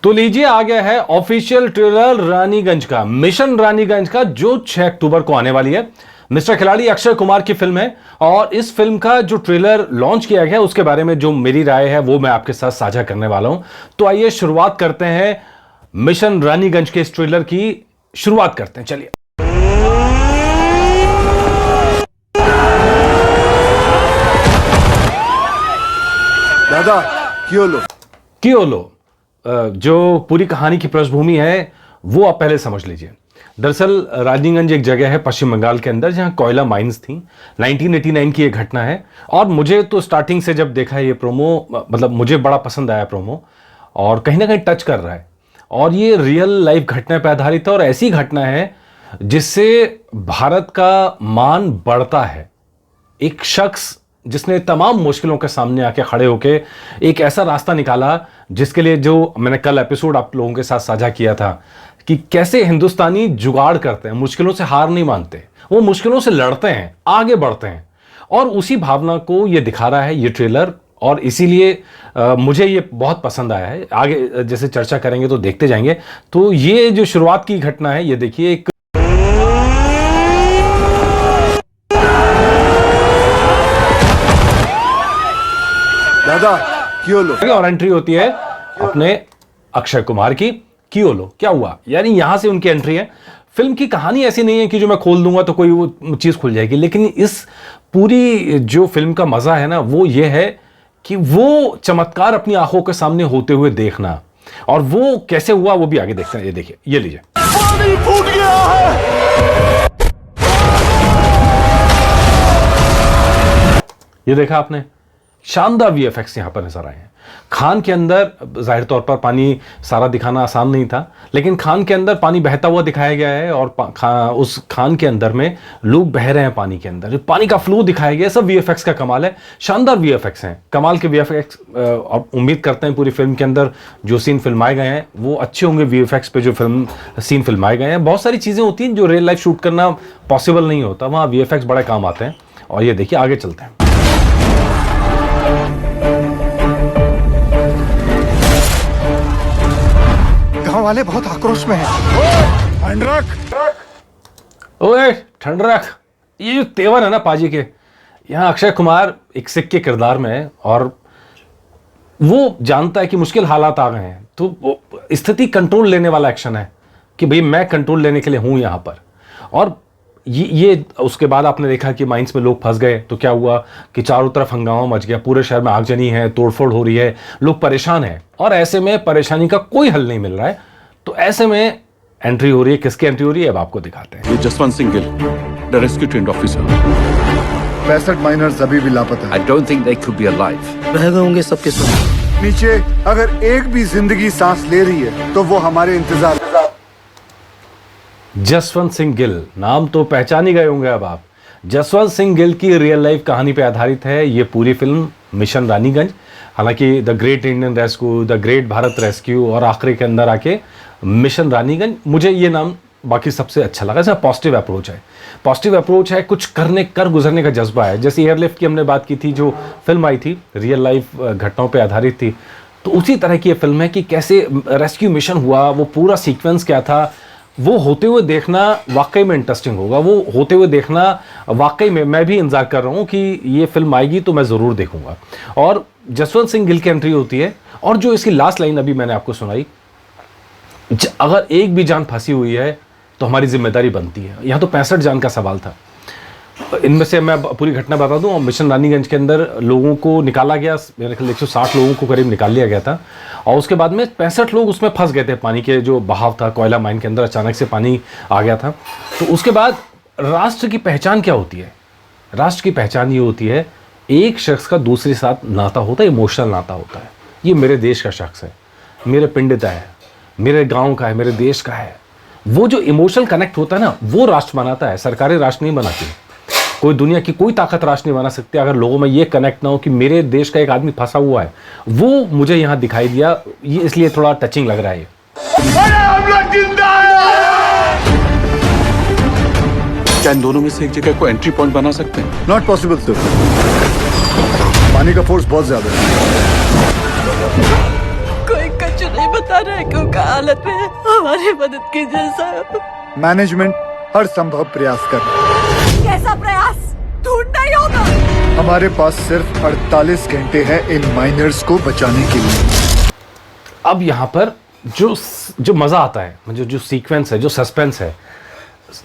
तो लीजिए आ गया है ऑफिशियल ट्रेलर रानीगंज का, मिशन रानीगंज का, जो 6 अक्टूबर को आने वाली है। मिस्टर खिलाड़ी अक्षय कुमार की फिल्म है और इस फिल्म का जो ट्रेलर लॉन्च किया गया उसके बारे में जो मेरी राय है वो मैं आपके साथ साझा करने वाला हूं। तो आइए शुरुआत करते हैं मिशन रानीगंज के इस ट्रेलर की शुरुआत करते हैं। चलिए दादा कियोलो जो पूरी कहानी की पृष्ठभूमि है वो आप पहले समझ लीजिए। दरअसल रानीगंज एक जगह है पश्चिम बंगाल के अंदर जहां कोयला माइंस थी। 1989 की ये घटना है और मुझे तो स्टार्टिंग से जब देखा है ये प्रोमो, मतलब मुझे बड़ा पसंद आया प्रोमो और कहीं ना कहीं टच कर रहा है और ये रियल लाइफ घटना पर आधारित है और ऐसी घटना है जिससे भारत का मान बढ़ता है। एक शख्स जिसने तमाम मुश्किलों के सामने आके खड़े होके एक ऐसा रास्ता निकाला जिसके लिए जो मैंने कल एपिसोड आप लोगों के साथ साझा किया था कि कैसे हिंदुस्तानी जुगाड़ करते हैं, मुश्किलों से हार नहीं मानते, वो मुश्किलों से लड़ते हैं, आगे बढ़ते हैं और उसी भावना को ये दिखा रहा है ये ट्रेलर और इसीलिए मुझे ये बहुत पसंद आया है। आगे जैसे चर्चा करेंगे तो देखते जाएंगे। तो ये जो शुरुआत की घटना है ये देखिए, एक दादा कियोलो और एंट्री होती है अपने अक्षय कुमार की। कियोलो क्या हुआ, यानी यहां से उनकी एंट्री है। फिल्म की कहानी ऐसी नहीं है कि जो मैं खोल दूंगा तो कोई वो चीज खुल जाएगी, लेकिन इस पूरी जो फिल्म का मजा है ना वो ये है कि वो चमत्कार अपनी आंखों के सामने होते हुए देखना और वो कैसे हुआ वो भी आगे देखते हैं। ये देखिए, ये लीजिए। पानी फूट गया है। ये देखा आपने, शानदार वीएफएक्स यहां पर नजर आए हैं। खान के अंदर जाहिर तौर पर पानी सारा दिखाना आसान नहीं था, लेकिन खान के अंदर पानी बहता हुआ दिखाया गया है और उस खान के अंदर में लोग बह रहे हैं पानी के अंदर, पानी का फ्लो दिखाया गया है। सब वीएफएक्स का कमाल है, शानदार वीएफएक्स हैं, कमाल के वीएफएक्स। और उम्मीद करते हैं पूरी फिल्म के अंदर जो सीन फिल्माए गए हैं वो अच्छे होंगे। वीएफएक्स पे जो सीन फिल्माए गए हैं, बहुत सारी चीजें होती हैं जो रियल लाइफ शूट करना पॉसिबल नहीं होता, वहाँ वीएफएक्स बड़े काम आते हैं। और ये देखिए, आगे चलते हैं। गांव वाले बहुत आक्रोश में हैं। ठंड रख। ओए ठंड रख। ये जो तेवर है ना पाजी के, यहाँ अक्षय कुमार एक सिख के किरदार में है और वो जानता है कि मुश्किल हालात आ गए हैं, तो स्थिति कंट्रोल लेने वाला एक्शन है कि भाई मैं कंट्रोल लेने के लिए हूं यहां पर। और ये उसके बाद आपने देखा कि माइंस में लोग फंस गए तो क्या हुआ कि चारों तरफ हंगामा मच गया, पूरे शहर में आगजनी है, तोड़फोड़ हो रही है, लोग परेशान हैं और ऐसे में परेशानी का कोई हल नहीं मिल रहा है। तो ऐसे में एंट्री हो रही है। किसकी एंट्री हो रही है अब आपको दिखाते हैं। ये Jaswant Singh Gill, the rescue trained officer. 65 miners अभी भी लापता I don't think they could be alive. रह गए होंगे सबके सब। नीचे अगर एक भी जिंदगी सांस ले रही है तो वो हमारे इंतजार। जसवंत सिंह गिल, नाम तो पहचान ही गए होंगे अब आप। जसवंत सिंह गिल की रियल लाइफ कहानी पे आधारित है ये पूरी फिल्म मिशन रानीगंज। हालांकि the great Indian rescue, the great Bharat rescue और आखिरी के अंदर आके मिशन रानीगंज, मुझे ये नाम बाकी सबसे अच्छा लगा। इसमें पॉजिटिव अप्रोच है, पॉजिटिव अप्रोच है, कुछ कर गुजरने का जज्बा है। जैसे एयरलिफ्ट की हमने बात की थी, जो फिल्म आई थी रियल लाइफ घटनाओं पे आधारित थी, तो उसी तरह की ये फिल्म है कि कैसे रेस्क्यू मिशन हुआ, वो पूरा सीक्वेंस क्या था, वो होते हुए देखना वाकई में इंटरेस्टिंग होगा। वो होते हुए देखना वाकई में मैं भी इंतजार कर रहा हूँ कि ये फिल्म आएगी तो मैं ज़रूर देखूंगा। और जसवंत सिंह गिल की एंट्री होती है और जो इसकी लास्ट लाइन अभी मैंने आपको सुनाई, अगर एक भी जान फंसी हुई है तो हमारी जिम्मेदारी बनती है। यहाँ तो 65 जान का सवाल था। इनमें से मैं पूरी घटना बता दूं, मिशन रानीगंज के अंदर लोगों को निकाला गया, मेरे ख्याल 160 लोगों को करीब निकाल लिया गया था और उसके बाद में 65 लोग उसमें फंस गए थे। पानी के जो बहाव था, कोयला माइन के अंदर अचानक से पानी आ गया था। तो उसके बाद राष्ट्र की पहचान क्या होती है? राष्ट्र की पहचान ये होती है, एक शख्स का दूसरे साथ नाता होता है, इमोशनल नाता होता है। ये मेरे देश का शख्स है, मेरे पिंड का है, मेरे गाँव का है, मेरे देश का है। वो जो इमोशनल कनेक्ट होता है ना, वो राष्ट्र बनाता है। सरकारें राष्ट्र नहीं बनाती, कोई दुनिया की कोई ताकत राष्ट्र नहीं बना सकती अगर लोगों में ये कनेक्ट ना हो कि मेरे देश का एक आदमी फंसा हुआ है। वो मुझे यहाँ दिखाई दिया, ये इसलिए थोड़ा टचिंग लग रहा है। क्या इन दोनों में से एक जगह को एंट्री पॉइंट बना सकते हैं? नॉट पॉसिबल सर, पानी का फोर्स बहुत ज्यादा है। कोई कचरा नहीं बता रहे क्यों का हालत में हमारी मदद कीजिए साहब। मैनेजमेंट हर संभव प्रयास कर रहा है। कैसा प्रयास? ढूंढना ही होगा। हमारे पास सिर्फ 48 घंटे हैं इन माइनर्स को बचाने के लिए। अब यहाँ पर जो मज़ा आता है, जो सीक्वेंस है, जो सस्पेंस है,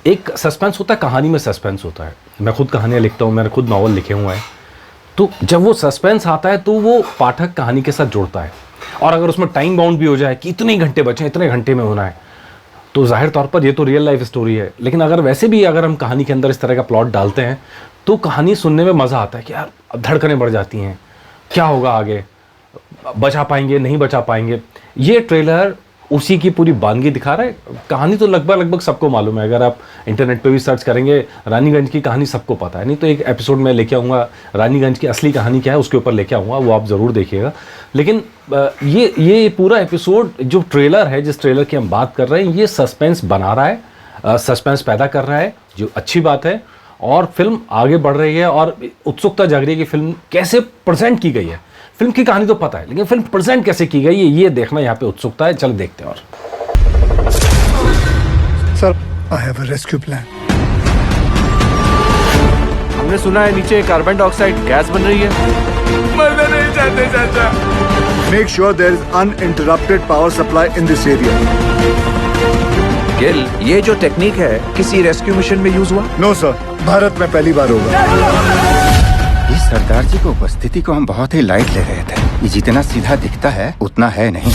एक सस्पेंस होता है, कहानी में सस्पेंस होता है। मैं खुद कहानियाँ लिखता हूँ, मैंने खुद नॉवल लिखे हुए हैं, तो जब वो सस्पेंस आता है तो वो पाठक कहानी के साथ जुड़ता है। और अगर उसमें टाइम बाउंड भी हो जाए कि इतने घंटे बचे, इतने घंटे में होना है, तो जाहिर तौर पर ये तो रियल लाइफ स्टोरी है। लेकिन अगर वैसे भी अगर हम कहानी के अंदर इस तरह का प्लॉट डालते हैं तो कहानी सुनने में मज़ा आता है कि यार अब धड़कनें बढ़ जाती हैं, क्या होगा आगे, बचा पाएंगे नहीं बचा पाएंगे। ये ट्रेलर उसी की पूरी बानगी दिखा रहा है। कहानी तो लगभग सबको मालूम है, अगर आप इंटरनेट पे भी सर्च करेंगे रानीगंज की कहानी सबको पता है। नहीं तो एक एपिसोड में लेके आऊँगा रानीगंज की असली कहानी क्या है उसके ऊपर लेके आऊँगा, वो आप ज़रूर देखिएगा। लेकिन ये पूरा एपिसोड जो ट्रेलर है, जिस ट्रेलर की हम बात कर रहे हैं, ये सस्पेंस बना रहा है, सस्पेंस पैदा कर रहा है, जो अच्छी बात है। और फिल्म आगे बढ़ रही है और उत्सुकता जाग रही है कि फिल्म कैसे प्रेजेंट की गई है। फिल्म की कहानी तो पता है, लेकिन फिल्म प्रेजेंट कैसे की गई है ये देखना यहाँ पे उत्सुकता है। चलो देखते हैं। और sir, I have a rescue plan. हमने सुना है नीचे कार्बन डाइऑक्साइड गैस बन रही है। मरना नहीं चाहते चाचा। Make sure there is uninterrupted power supply in this area. Gill, ये जो टेक्निक है किसी रेस्क्यू मिशन में यूज हुआ? नो सर, भारत में पहली बार होगा। इस सरदार जी की उपस्थिति को हम बहुत ही लाइट ले रहे थे। ये जितना सीधा दिखता है उतना है नहीं।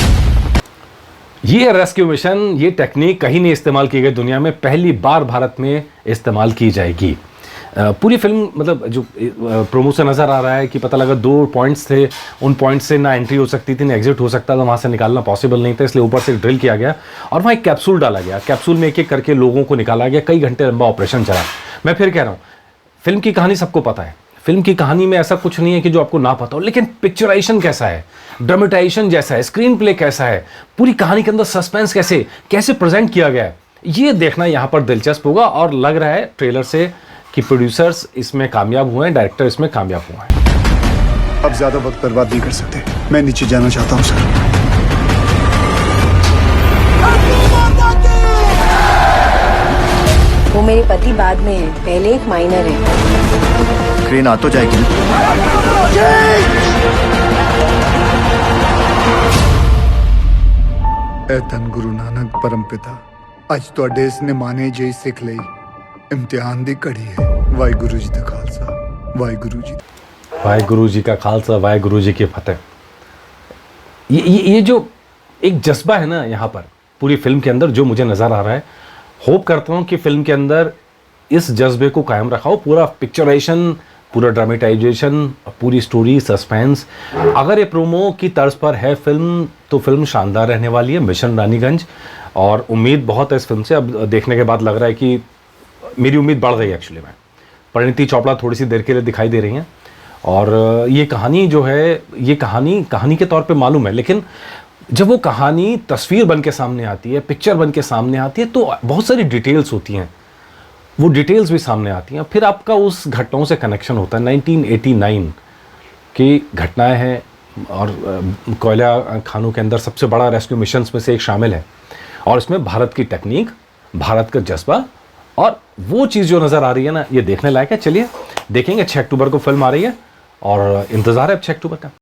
ये रेस्क्यू मिशन, ये टेक्निक कहीं नहीं इस्तेमाल की गई दुनिया में, पहली बार भारत में इस्तेमाल की जाएगी। पूरी फिल्म मतलब जो प्रोमो से नज़र आ रहा है कि पता लगा 2 पॉइंट्स थे, उन पॉइंट्स से ना एंट्री हो सकती थी ना एग्जिट हो सकता था, वहाँ से निकालना पॉसिबल नहीं था, इसलिए ऊपर से ड्रिल किया गया और वहाँ एक कैप्सूल डाला गया। कैप्सूल में एक एक करके लोगों को निकाला गया। कई घंटे लंबा ऑपरेशन चला। मैं फिर कह रहा हूँ, फिल्म की कहानी सबको पता है। फिल्म की कहानी में ऐसा कुछ नहीं है कि जो आपको ना पता हो, लेकिन पिक्चराइजेशन कैसा है, ड्रामेटाइजेशन जैसा है, स्क्रीन प्ले कैसा है, पूरी कहानी के अंदर सस्पेंस कैसे प्रेजेंट किया गया है, ये देखना यहाँ पर दिलचस्प होगा। और लग रहा है ट्रेलर से कि प्रोड्यूसर्स इसमें कामयाब हुए हैं, डायरेक्टर इसमें कामयाब हुआ है। अब ज्यादा वक्त बर्बाद नहीं कर सकते। मैं नीचे जाना चाहता हूँ सर। वो मेरे पति बाद में है, पहले एक माइनर है। क्रेन आ तो जाएगी। ए धन गुरु नानक परम पिता, ਅੱਜ ਤੁਹਾਡੇ ਇਸ ਨਿਮਾਣੇ ਜਿਹੀ ਸਿੱਖ ਲਈ इम्तिहान दी कड़ी है। वाहिगुरु जी का खालसा, वाहिगुरु जी। वाहिगुरु जी का खालसा, वाहिगुरु जी की फतेह। ये जो एक जज्बा है ना यहाँ पर पूरी फिल्म के अंदर, जो मुझे नज़र आ रहा है, होप करता हूँ कि फिल्म के अंदर इस जज्बे को कायम रखा हो। पूरा पिक्चराइजेशन, पूरा ड्रामेटाइजेशन, पूरी स्टोरी, सस्पेंस, अगर ये प्रोमो की तर्ज पर है फिल्म तो फिल्म शानदार रहने वाली है। मिशन रानीगंज, और उम्मीद बहुत है इस फिल्म से। अब देखने के बाद लग रहा है कि मेरी उम्मीद बढ़ गई है। एक्चुअली में परिणीति चोपड़ा थोड़ी सी देर के लिए दिखाई दे रही हैं, और ये कहानी जो है, ये कहानी के तौर पे मालूम है, लेकिन जब वो कहानी तस्वीर बन के सामने आती है, पिक्चर बन के सामने आती है, तो बहुत सारी डिटेल्स होती हैं, वो डिटेल्स भी सामने आती हैं। फिर आपका उस घटनाओं से कनेक्शन होता है। 1989 की घटनाएं हैं, और कोयला खानों के अंदर सबसे बड़ा रेस्क्यू मिशंस में से एक शामिल है, और इसमें भारत की टेक्निक, भारत का जज्बा, और वो चीज़ जो नज़र आ रही है ना, ये देखने लायक है। चलिए देखेंगे। 6 अक्टूबर को फिल्म आ रही है और इंतज़ार है अब 6 अक्टूबर का।